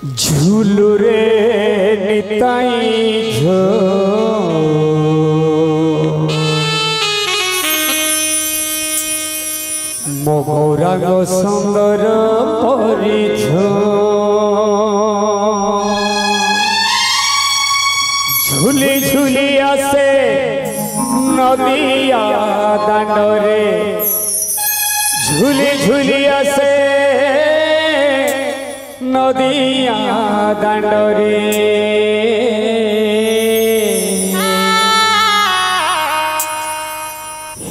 झूलुरे निताई झो मोगराग सुंदर परिझ झुली झुली आसे नदिया दांडरे झुली झुली आसे नदिया दांडरे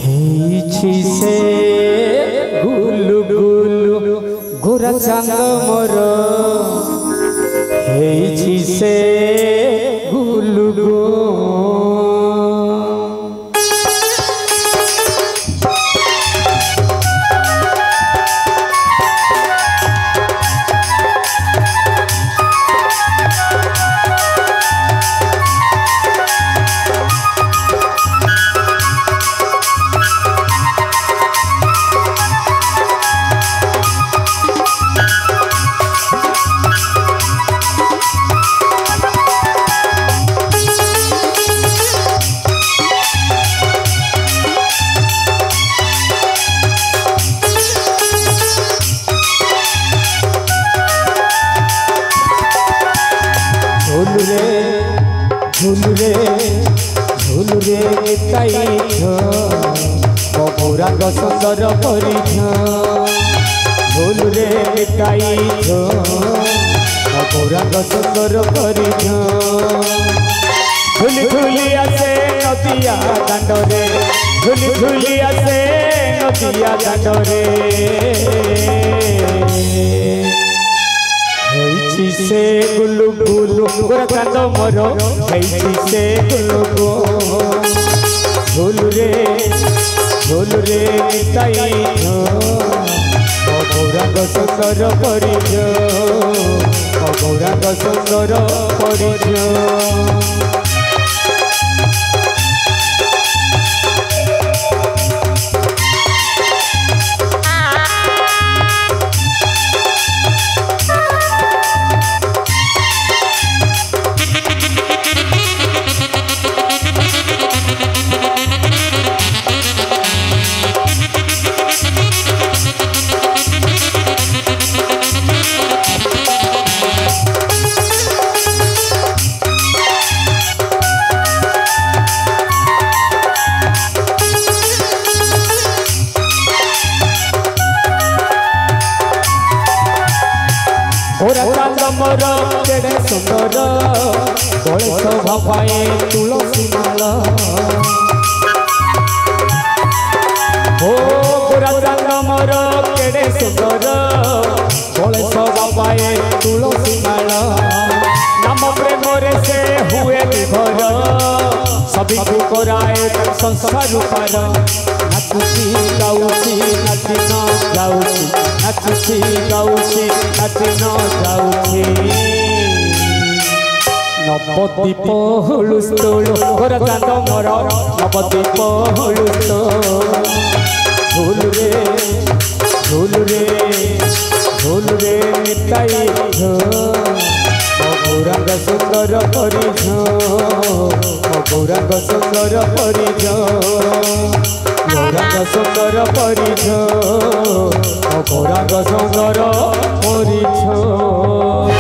हेछि से गुलु गुलु गोरा चांद मोर हेछि से गुलु गुलु झुलुरे झुलुरे निताई झो मोगराग सुंदर परिझ झुलुरे निताई झो मोगराग सुंदर परिझ झुली झुली आसे नदिया दांडरे झुली झुली आसे नदिया दांडरे हेछि से गुलु गुलु गोरा चांद मोर हेछि से गुलु गुलु झुलुरे झुलुरे निताई झो मोगराग सुंदर परिझ मोगराग सुंदर परिझ गोरा चांद मोर केड़े सुंदर बड़े शोभा पाए तुलसी माला ओ गोरा चांद मोर केड़े सुंदर बड़े शोभा पाए तुलसी माला नाम प्रेम रे से हुए विभोर सभी को कराए संसार पार नाचुची गाउची नाची न जाउची नाचुची गाउची नाची न जाउची नवदीप हुलुस्थुल गोरा चांद मोर नवदीप हुलुस्थुल झुलुरे झुलुरे झुलुरे निताई झो मोगराग सुंदर परिझ मोगराग सुंदर परिझ मोगराग सुंदर परिझ मोगराग सुंदर परिझ।